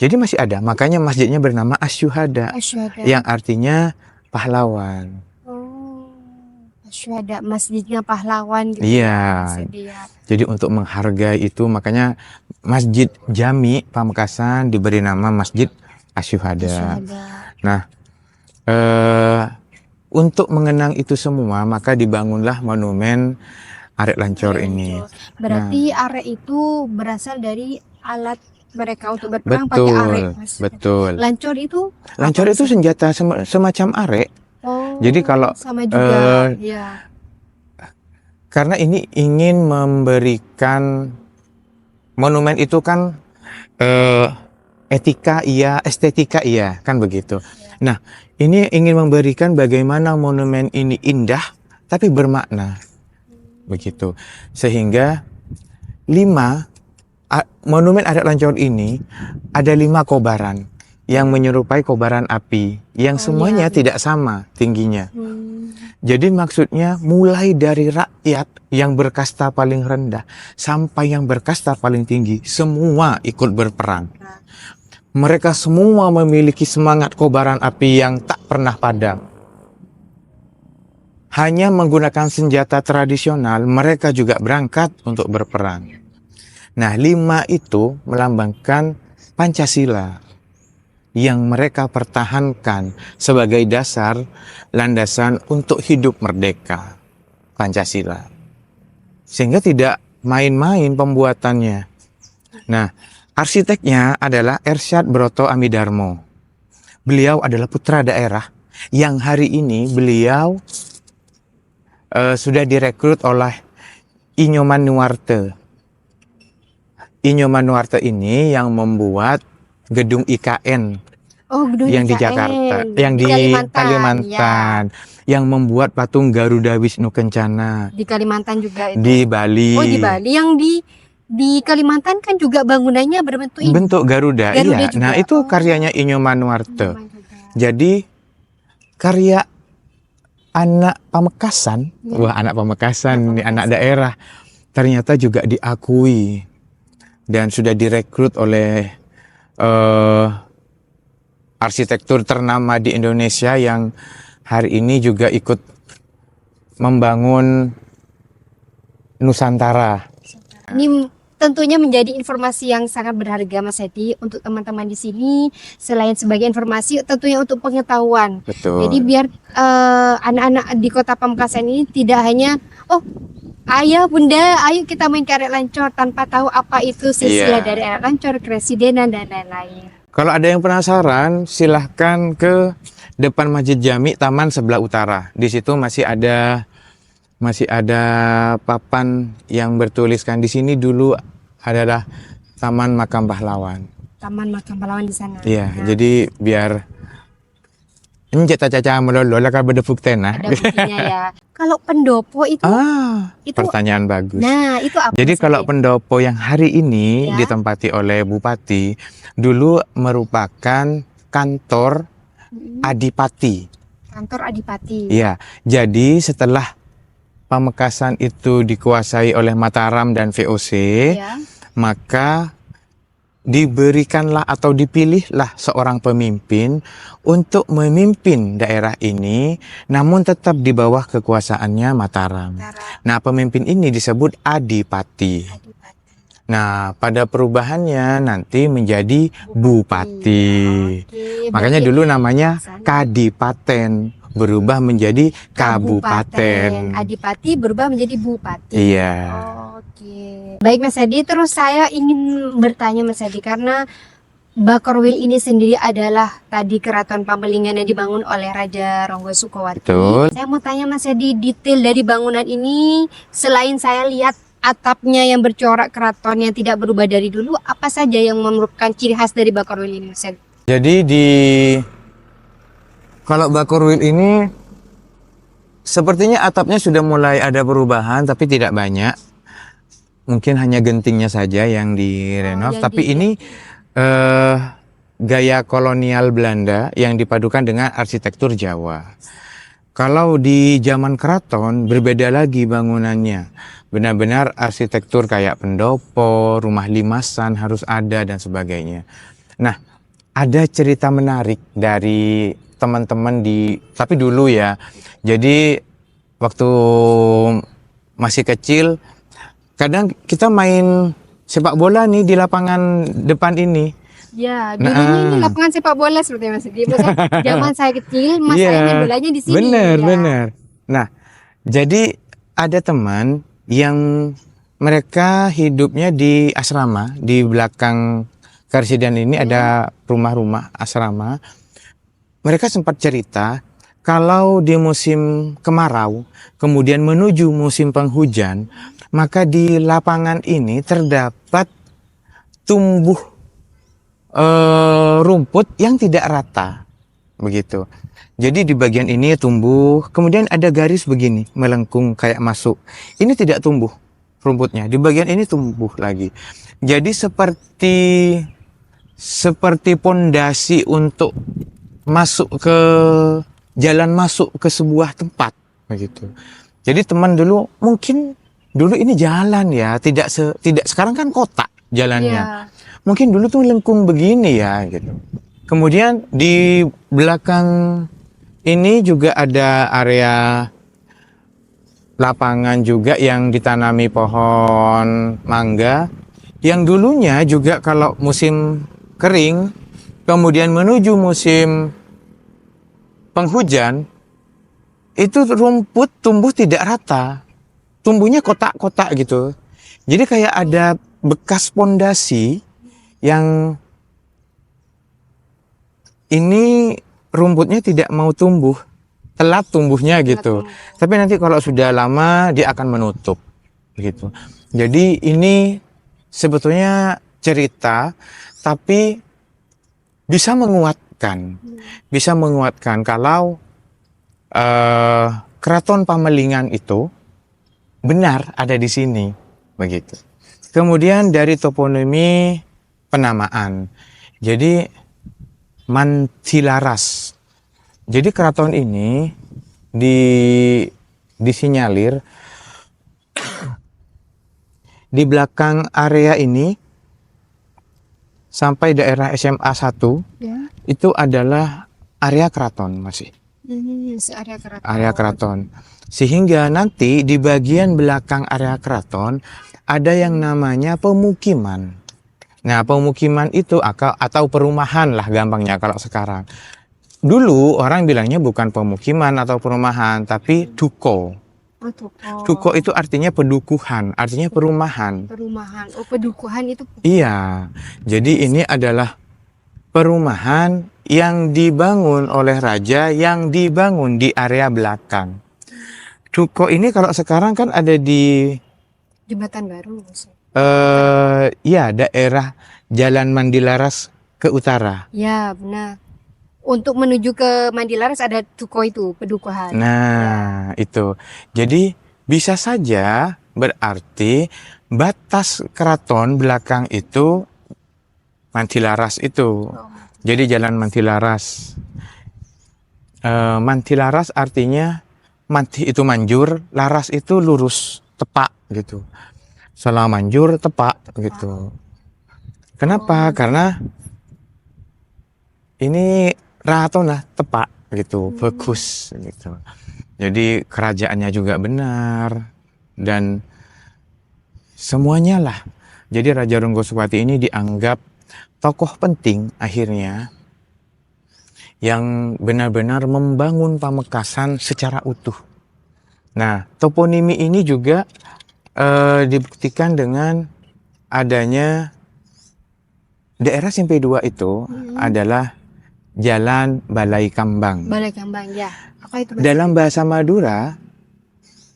Jadi masih ada, makanya masjidnya bernama Asyuhada, yang artinya pahlawan. Oh, Asyuhada, masjidnya pahlawan gitu. Iya. Jadi untuk menghargai itu, makanya Masjid Jami Pamekasan diberi nama Masjid Asyuhada. Nah, untuk mengenang itu semua, maka dibangunlah monumen Arek Lancor ini. Berarti arek itu berasal dari alat mereka untuk berperang pakai arek. Betul. Lancor itu? Lancor itu senjata semacam arek. Oh, jadi kalau sama juga, ya. Karena ini ingin memberikan monumen itu kan etika iya, estetika iya, kan begitu. Nah, ini ingin memberikan bagaimana monumen ini indah tapi bermakna. Begitu. Sehingga monumen Arek Lancor ini ada 5 kobaran yang menyerupai kobaran api yang semuanya tidak sama tingginya. Jadi maksudnya mulai dari rakyat yang berkasta paling rendah sampai yang berkasta paling tinggi, semua ikut berperang. Mereka semua memiliki semangat kobaran api yang tak pernah padam. Hanya menggunakan senjata tradisional, mereka juga berangkat untuk berperang. Nah, 5 itu melambangkan Pancasila yang mereka pertahankan sebagai dasar landasan untuk hidup merdeka. Pancasila. Sehingga tidak main-main pembuatannya. Nah, arsiteknya adalah Ersyad Broto Amidarmo. Beliau adalah putra daerah yang hari ini beliau sudah direkrut oleh Inyoman Nuarte. Inyoman Nuarte ini yang membuat gedung IKN yang di Jakarta, yang di Kalimantan, yang membuat patung Garuda Wisnu Kencana di Kalimantan juga itu. Di Bali. Oh, di Bali. Yang di Kalimantan kan juga bangunannya berbentuk ini. Bentuk Garuda, iya. Juga. Nah, itu karyanya Inyoman Nuarte. Jadi karya anak Pamekasan, wah anak Pamekasan, nih, anak daerah, ternyata juga diakui dan sudah direkrut oleh arsitektur ternama di Indonesia yang hari ini juga ikut membangun Nusantara. Ini tentunya menjadi informasi yang sangat berharga Mas Hedi untuk teman-teman di sini. Selain sebagai informasi, tentunya untuk pengetahuan. Betul. Jadi biar anak-anak di Kota Pamekasan ini tidak hanya ayah bunda, ayo kita main karet lancor tanpa tahu apa itu silsilah Iya. dari karet lancor, keresidenan dan lain-lain. Kalau ada yang penasaran, silahkan ke depan Masjid Jami Taman Sebelah Utara. Di situ masih ada papan yang bertuliskan di sini dulu adalah Taman Makam Pahlawan. Taman Makam Pahlawan di sana. Iya, Nah, jadi biar ini caca-caca melolo lah kalau bedepuk tenah. ada buktinya ya. Kalau pendopo itu, itu Pertanyaan bagus. nah itu apa? Jadi Mas kalau Hedi? pendopo yang hari ini Ya. ditempati oleh Bupati, dulu merupakan kantor Adipati. Kantor Adipati. Iya, jadi setelah Pamekasan itu dikuasai oleh Mataram dan VOC, Ya. maka diberikanlah atau dipilihlah seorang pemimpin untuk memimpin daerah ini, namun tetap di bawah kekuasaannya Mataram. Nah, pemimpin ini disebut Adipati. Adipati. Nah, pada perubahannya nanti menjadi Bupati. Oke, Makanya berarti dulu namanya sana Kadipaten, berubah menjadi Kabupaten. Adipati berubah menjadi Bupati. Iya. Oke. Baik Mas Hedi, terus saya ingin bertanya Mas Hedi karena Bakorwil ini sendiri adalah tadi keraton Pambelingan yang dibangun oleh Raja Ronggo Sukowati. Betul. Saya mau tanya Mas Hedi, detail dari bangunan ini selain saya lihat atapnya yang bercorak keraton yang tidak berubah dari dulu, apa saja yang merupakan ciri khas dari Bakorwil ini Mas Hedi? Jadi kalau Bakorwil ini sepertinya atapnya sudah mulai ada perubahan tapi tidak banyak. Mungkin hanya gentingnya saja yang direnov, yang tapi ini gaya kolonial Belanda yang dipadukan dengan arsitektur Jawa. Kalau di zaman keraton berbeda lagi bangunannya. Benar-benar arsitektur kayak pendopo, rumah limasan harus ada dan sebagainya. Nah, ada cerita menarik dari teman-teman tapi dulu ya. Jadi waktu masih kecil kadang kita main sepak bola nih di lapangan depan ini. Ya, dulunya ini lapangan sepak bola seperti Mas Hedi. Maksudnya zaman saya kecil, mas saya main bolanya di sini. Bener, ya. bener. Nah, jadi ada teman yang mereka hidupnya di asrama, di belakang Karsiden ini ada rumah-rumah asrama. Mereka sempat cerita kalau di musim kemarau, kemudian menuju musim penghujan, maka di lapangan ini terdapat tumbuh rumput yang tidak rata, begitu. Jadi di bagian ini tumbuh, kemudian ada garis begini melengkung kayak masuk. Ini tidak tumbuh rumputnya, di bagian ini tumbuh lagi. Jadi seperti pondasi untuk masuk ke jalan masuk ke sebuah tempat, begitu. Jadi teman dulu mungkin dulu ini jalan ya, tidak sekarang kan kotak jalannya. Iya. Mungkin dulu tuh lengkung begini ya, gitu. Kemudian di belakang ini juga ada area lapangan juga yang ditanami pohon mangga, yang dulunya juga kalau musim kering, kemudian menuju musim penghujan, itu rumput tumbuh tidak rata, tumbuhnya kotak-kotak gitu. Jadi kayak ada bekas pondasi yang ini rumputnya tidak mau tumbuh, telat tumbuhnya gitu. Tapi nanti kalau sudah lama dia akan menutup, gitu. Jadi ini sebetulnya cerita, tapi bisa menguatkan kalau Keraton Pamelingan itu benar ada di sini, begitu. Kemudian dari toponimi penamaan, jadi Mantilaras. Jadi keraton ini disinyalir di belakang area ini sampai daerah SMA 1 Ya. itu adalah area keraton masih. Area keraton. Area keraton. Sehingga nanti di bagian belakang area keraton ada yang namanya pemukiman. Nah, pemukiman itu atau perumahan lah gampangnya kalau sekarang. Dulu orang bilangnya bukan pemukiman atau perumahan, tapi duko. Oh, Tuko. Duko itu artinya pedukuhan, artinya perumahan. Perumahan. Oh, pedukuhan itu. Iya, jadi ini adalah perumahan yang dibangun oleh raja yang dibangun di area belakang. Duko ini kalau sekarang kan ada di Jembatan baru maksudnya. ya daerah Jalan Mandilaras ke utara. Ya, benar. Untuk menuju ke Mandilaras ada Tuko itu, pedukuhan. Nah, itu. Jadi bisa saja berarti batas keraton belakang itu Mantilaras itu. Jadi Jalan Mantilaras. Mantilaras artinya manti itu manjur, laras itu lurus, tepak gitu. Salah manjur, tepak gitu. Kenapa? Karena ini Ratona tepak gitu, bagus gitu. Jadi kerajaannya juga benar dan semuanya lah. Jadi Raja Ronggoswati ini dianggap tokoh penting akhirnya yang benar-benar membangun Pamekasan secara utuh. Nah, toponimi ini juga dibuktikan dengan adanya daerah Simpe 2 itu adalah Jalan Balai Kambang. Balai Kambang, ya. Apa itu? Dalam bahasa Madura,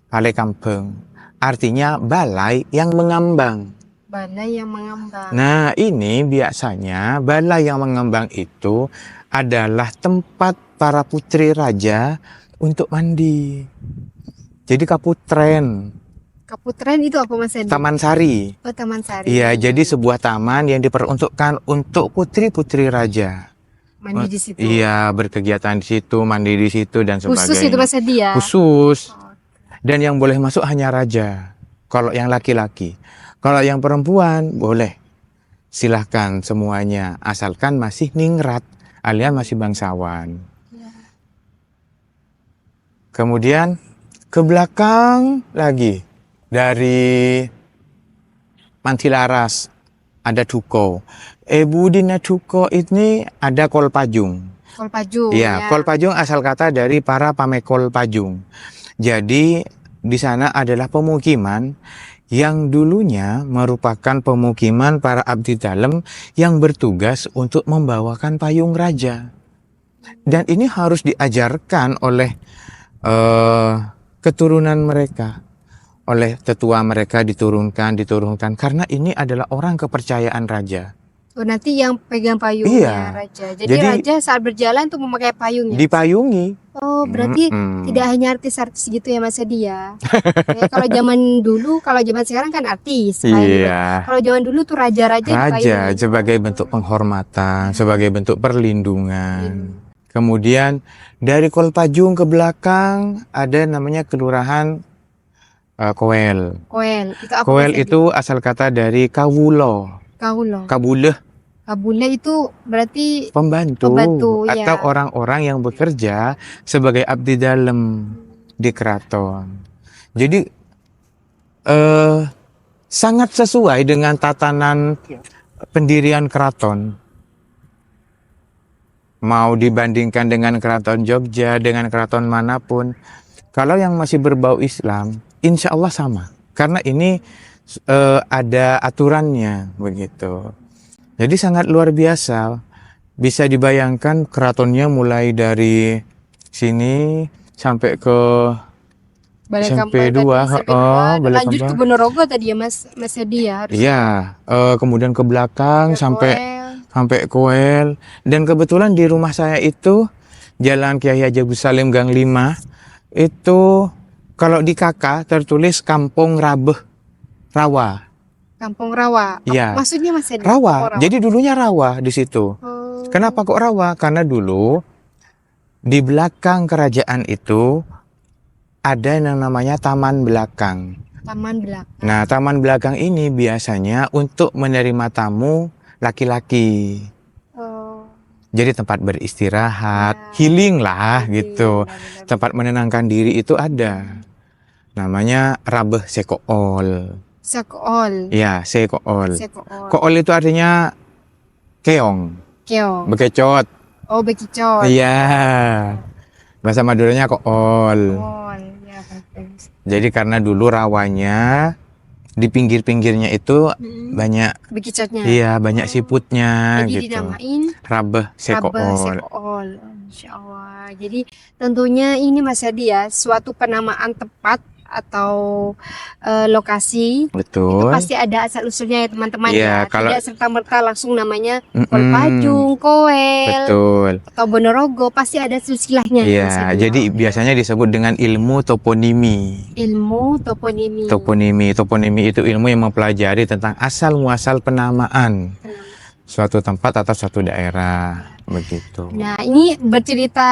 Balai Kambang artinya balai yang mengambang. Balai yang mengambang. Nah, ini biasanya balai yang mengambang itu adalah tempat para putri raja untuk mandi. Jadi kaputren, Kaputren itu apa Mas Edi? Taman Sari. Oh, Taman Sari. Iya, jadi sebuah taman yang diperuntukkan untuk putri-putri raja. Mandi di situ. Iya, berkegiatan di situ, mandi di situ dan sebagainya. Khusus itu Mas Edi ya? Khusus. Dan yang boleh masuk hanya raja. Kalau yang laki-laki. Kalau yang perempuan boleh. Silahkan semuanya. Asalkan masih ningrat alias masih bangsawan. Kemudian ke belakang lagi. Dari Mantilaras ada Duko. Budina Duko ini ada Kolpajung. Kolpajung. Iya, Kolpajung asal kata dari para pamekol Pajung. Jadi di sana adalah pemukiman yang dulunya merupakan pemukiman para abdi dalem yang bertugas untuk membawakan payung raja. Dan ini harus diajarkan oleh keturunan mereka. Oleh tetua mereka diturunkan karena ini adalah orang kepercayaan raja. Oh, nanti yang pegang payungnya Iya. raja. Jadi raja saat berjalan tuh memakai payungnya. Dipayungi. Oh, berarti tidak hanya artis-artis gitu ya Mas Edi ya. Ya, kalau zaman dulu, kalau zaman sekarang kan artis. Iya. Kalau zaman dulu tuh raja-raja Raja sebagai bentuk penghormatan, sebagai bentuk perlindungan. Kemudian dari Kolpajung ke belakang ada namanya kelurahan Koel. Koel itu apa? Koel itu asal kata dari kawulo. Kaulo. Kabuleh. Kabule itu berarti Pembantu atau ya. orang-orang yang bekerja sebagai abdi dalem di keraton. Jadi sangat sesuai dengan tatanan pendirian keraton. Mau dibandingkan dengan keraton Jogja, dengan keraton manapun, kalau yang masih berbau Islam, insya Allah sama. Karena ini ada aturannya begitu. Jadi sangat luar biasa. Bisa dibayangkan keratonnya mulai dari sini sampai ke Balai SMP 2, lanjut ke Ponorogo tadi ya Mas Edi ya harus. Iya, kemudian ke belakang sampai Koel. Dan kebetulan di rumah saya itu Jalan Kiai Haji Agus Salim Gang 5 itu kalau di KK tertulis Kampung Rawa. Kampung Rawa. Iya. Maksudnya Mas Edi? Rawa. Jadi dulunya rawa di situ. Kenapa kok rawa? Karena dulu di belakang kerajaan itu ada yang namanya taman belakang. Taman belakang. Nah, taman belakang ini biasanya untuk menerima tamu laki-laki. Jadi tempat beristirahat, Ya. healing lah Iya, gitu. benar-benar. Tempat menenangkan diri itu ada. Namanya Rabeh Sekool. Sekool. Ya, Sekool. Sekool. Kool itu artinya keong, Keong. bekecot. Oh, bekicot. Iya. Bahasa Maduranya kool. Sekool. Ya, bagus. Jadi karena dulu rawanya di pinggir-pinggirnya itu Mm-mm. banyak, Bekicotnya. iya banyak Oh. siputnya Jadi gitu. dinamain Rabeh Rabah Sekool. Sekool. Insya Allah. Jadi tentunya ini Mas Hadi ya, suatu penamaan tempat atau lokasi itu Betul. pasti ada asal usulnya ya teman-teman Iya, ya. kalau- Tidak serta-merta langsung namanya Mm-mm. Kolpajung, Koel, Betul. atau Ponorogo, pasti ada silsilahnya ya Mas Iya, Hadi ya. jadi biasanya disebut dengan ilmu toponimi. Ilmu toponimi. Toponimi itu ilmu yang mempelajari tentang asal muasal penamaan suatu tempat atau suatu daerah, begitu. Nah, ini bercerita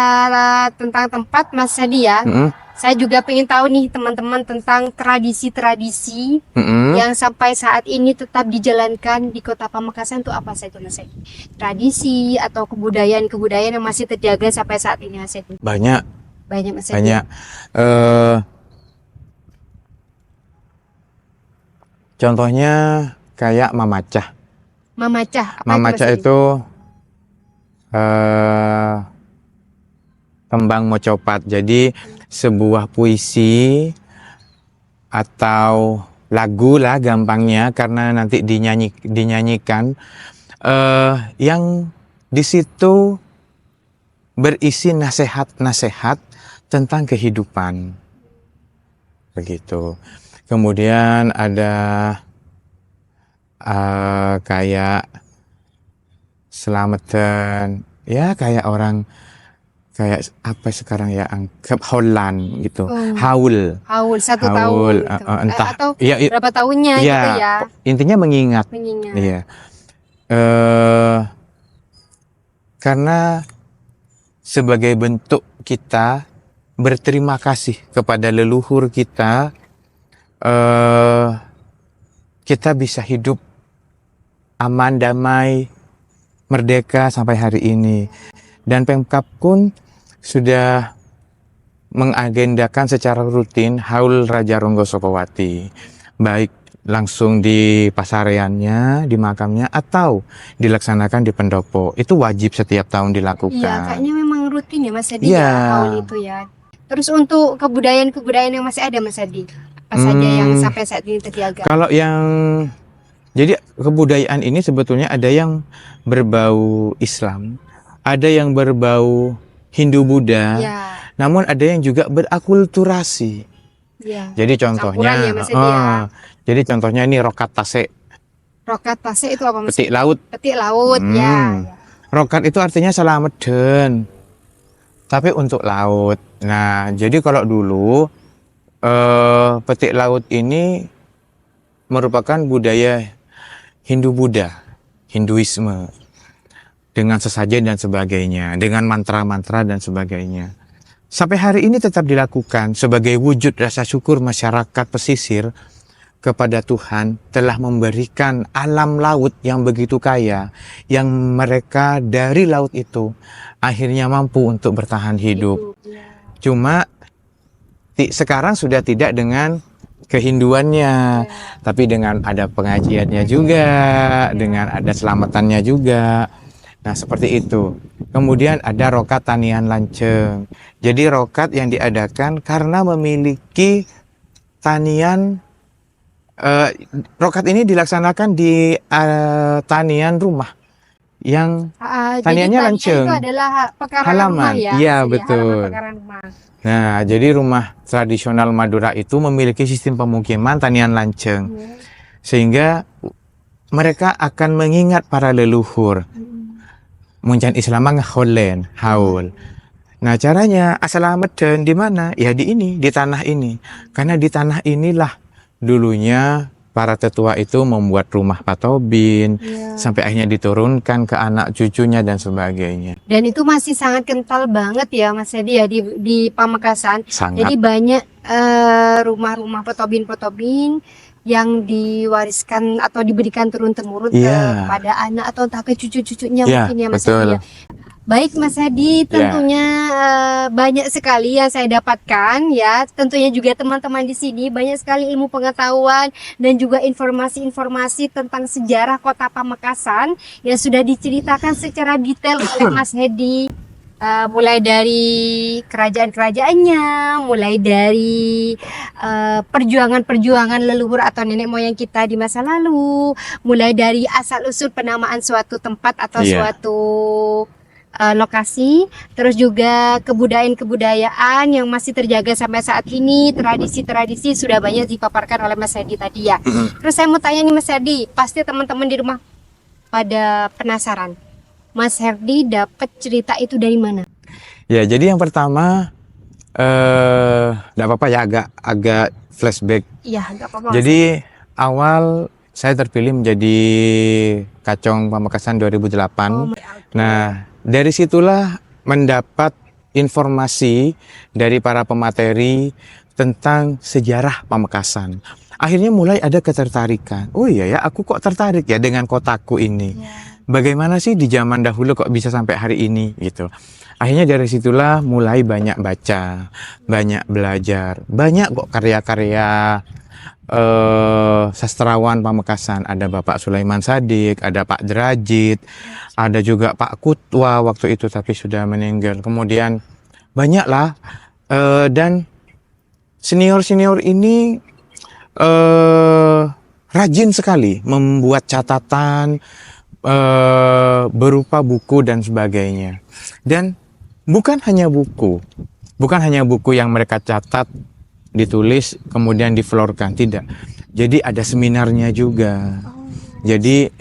tentang tempat Mas Hadi ya. Mm-mm, Saya juga pengen tahu nih teman-teman tentang tradisi-tradisi mm-mm. yang sampai saat ini tetap dijalankan di Kota Pamekasan itu apa saja Mas Hadi? Tradisi atau kebudayaan-kebudayaan yang masih terjaga sampai saat ini Mas Hadi? Banyak, Banyak Mas Hadi. banyak. Contohnya kayak mamacah. Mamacah, apa Mamacah Mas Hadi? itu tembang mocopat. Jadi sebuah puisi atau lagu lah gampangnya, karena nanti dinyanyikan yang di situ berisi nasihat-nasihat tentang kehidupan, begitu. Kemudian ada kayak selamatan, ya kayak orang kayak apa sekarang ya, anggap Holland gitu, Oh. haul. Haul 1 Haul, tahun gitu. entah. Atau Iya, berapa tahunnya iya, gitu ya. intinya mengingat. Mengingat. Iya. Karena sebagai bentuk kita berterima kasih kepada leluhur kita, kita bisa hidup aman, damai, merdeka sampai hari ini. Dan Pemkab pun sudah mengagendakan secara rutin haul Raja Ronggo Sokowati, baik langsung di pasareannya, di makamnya, atau dilaksanakan di pendopo. Itu wajib setiap tahun dilakukan. Iya, kayaknya memang rutin ya Mas Hadi Iya. ya, haul itu ya. Terus untuk kebudayaan-kebudayaan yang masih ada Mas Hadi, apa saja yang sampai saat ini terjaga? Kalau yang jadi kebudayaan ini sebetulnya ada yang berbau Islam, ada yang berbau Hindu-Buddha, Ya, namun ada yang juga berakulturasi. ya. Jadi contohnya, Campuran ya, Mas Hadi ya. jadi contohnya ini rokat tase, Rokat tase itu apa Mas? petik laut. Petik laut, ya. Rokat itu artinya salameden, tapi untuk laut. Nah, jadi kalau dulu petik laut ini merupakan budaya Hindu-Buddha, Hinduisme, dengan sesajen dan sebagainya, dengan mantra-mantra dan sebagainya. Sampai hari ini tetap dilakukan sebagai wujud rasa syukur masyarakat pesisir kepada Tuhan telah memberikan alam laut yang begitu kaya, yang mereka dari laut itu akhirnya mampu untuk bertahan hidup. Ya. Cuma sekarang sudah tidak dengan kehinduannya, tapi dengan ada pengajiannya juga, dengan ada selamatannya juga. Nah, seperti itu. Kemudian ada rokat tanian lanceng. Jadi rokat yang diadakan karena memiliki tanian, rokat ini dilaksanakan di tanian rumah yang Jadi taniannya tanian lanceng. itu adalah pekarangan Halaman. rumah ya. Iya, Jadi betul. halaman pekarangan rumah. Nah, jadi rumah tradisional Madura itu memiliki sistem pemukiman tanian lanceng, sehingga mereka akan mengingat para leluhur. Muncan Islam Holland, haul. Nah, caranya asalameden di mana? Ya di ini, di tanah ini. Karena di tanah inilah dulunya para tetua itu membuat rumah patobin, sampai akhirnya diturunkan ke anak cucunya dan sebagainya. Dan itu masih sangat kental banget ya Mas Hadi ya di Pamekasan. Sangat. Jadi banyak rumah-rumah petobin-petobin yang diwariskan atau diberikan turun-temurun Iya. kepada anak atau entah ke cucu-cucunya Iya, mungkin ya Mas betul. Hadi ya. Baik Mas Hadi, tentunya banyak sekali yang saya dapatkan ya. Tentunya juga teman-teman di sini banyak sekali ilmu pengetahuan dan juga informasi-informasi tentang sejarah Kota Pamekasan yang sudah diceritakan secara detail oleh Mas Hadi. Mulai dari kerajaan-kerajaannya, mulai dari perjuangan-perjuangan leluhur atau nenek moyang kita di masa lalu, mulai dari asal-usul penamaan suatu tempat atau Iya. suatu lokasi, terus juga kebudayaan-kebudayaan yang masih terjaga sampai saat ini, tradisi-tradisi sudah banyak dipaparkan oleh Mas Hadi tadi ya. Terus saya mau tanya nih Mas Hadi, pasti teman-teman di rumah pada penasaran. Mas Herdi dapat cerita itu dari mana? Ya, jadi yang pertama, nggak apa-apa ya, agak flashback. Iya, nggak apa-apa. Mas. Jadi awal saya terpilih menjadi Kacong Pamekasan 2008. Oh, my God. Nah, dari situlah mendapat informasi dari para pemateri tentang sejarah Pamekasan. Akhirnya mulai ada ketertarikan. Oh iya ya, aku kok tertarik ya dengan kotaku ini. Ya. Bagaimana sih di zaman dahulu kok bisa sampai hari ini gitu. Akhirnya dari situlah mulai banyak baca, banyak belajar, banyak kok karya-karya sastrawan Pamekasan. Ada Bapak Sulaiman Sadik, ada Pak Derajit, ada juga Pak Kutwa waktu itu tapi sudah meninggal. Kemudian banyaklah dan senior-senior ini rajin sekali membuat catatan berupa buku dan sebagainya. Dan bukan hanya buku yang mereka catat, ditulis, kemudian diflorkan, tidak. Jadi ada seminarnya juga. Jadi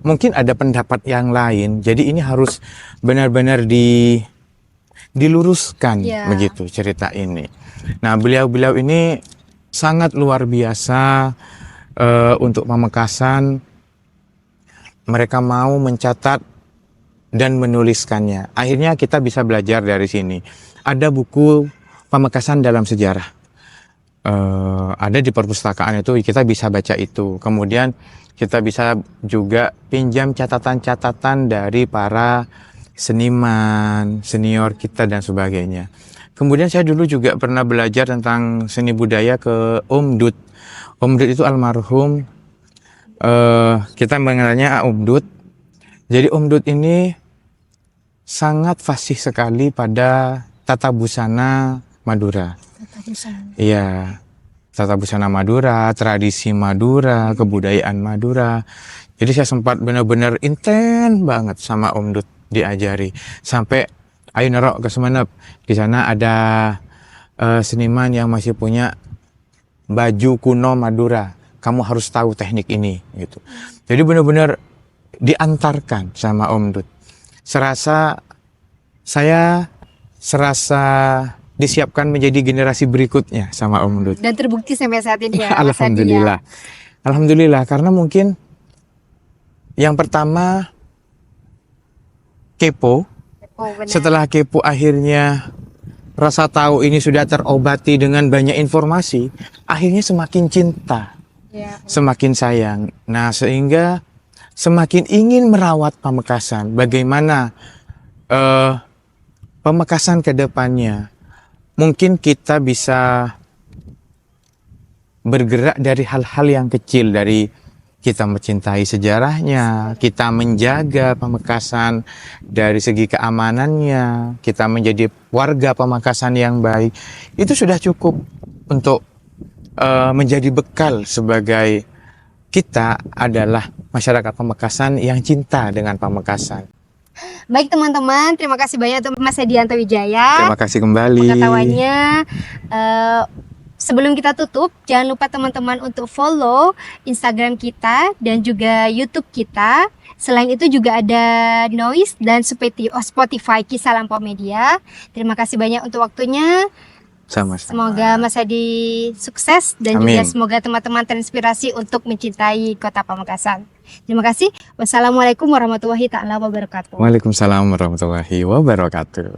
mungkin ada pendapat yang lain. Jadi ini harus benar-benar diluruskan, begitu cerita ini. Nah, beliau-beliau ini sangat luar biasa untuk Pamekasan. Mereka mau mencatat dan menuliskannya. Akhirnya kita bisa belajar dari sini. Ada buku Pamekasan dalam sejarah. Ada di perpustakaan itu, kita bisa baca itu. Kemudian kita bisa juga pinjam catatan-catatan dari para seniman, senior kita dan sebagainya. Kemudian saya dulu juga pernah belajar tentang seni budaya ke Om Dut. Om Dut itu almarhum. Kita mengenalnya Om Dut. Jadi Om Dut ini sangat fasih sekali pada tata busana Madura. Iya, tata busana Madura, tradisi Madura, kebudayaan Madura. Jadi saya sempat benar-benar intens banget sama Om Dut diajari. Sampai ayo nerok ke Semenep. Di sana ada seniman yang masih punya baju kuno Madura. Kamu harus tahu teknik ini gitu. Jadi benar-benar diantarkan sama Om Dut. Saya serasa disiapkan menjadi generasi berikutnya sama Om Dut. Dan terbukti sampai saat ini ya. Alhamdulillah. Alhamdulillah, karena mungkin yang pertama kepo. Setelah kepo akhirnya rasa tahu ini sudah terobati dengan banyak informasi, akhirnya semakin cinta. Semakin sayang. Nah, sehingga semakin ingin merawat Pamekasan. Bagaimana Pamekasan ke depannya? Mungkin kita bisa bergerak dari hal-hal yang kecil, dari kita mencintai sejarahnya, kita menjaga Pamekasan dari segi keamanannya, kita menjadi warga Pamekasan yang baik. Itu sudah cukup untuk menjadi bekal sebagai kita adalah masyarakat Pamekasan yang cinta dengan Pamekasan. Baik teman-teman, terima kasih banyak untuk Mas Hedianto Wijaya. Terima kasih kembali. Pengetahuannya. Sebelum kita tutup, jangan lupa teman-teman untuk follow Instagram kita dan juga YouTube kita. Selain itu juga ada Noise dan Spotify Kisah Lampau Media. Terima kasih banyak untuk waktunya. Sama-sama. Semoga Mas Hadi sukses dan Amin. juga semoga teman-teman terinspirasi untuk mencintai Kota Pamekasan. Terima kasih. Wassalamualaikum warahmatullahi taala wabarakatuh. Waalaikumsalam warahmatullahi wabarakatuh.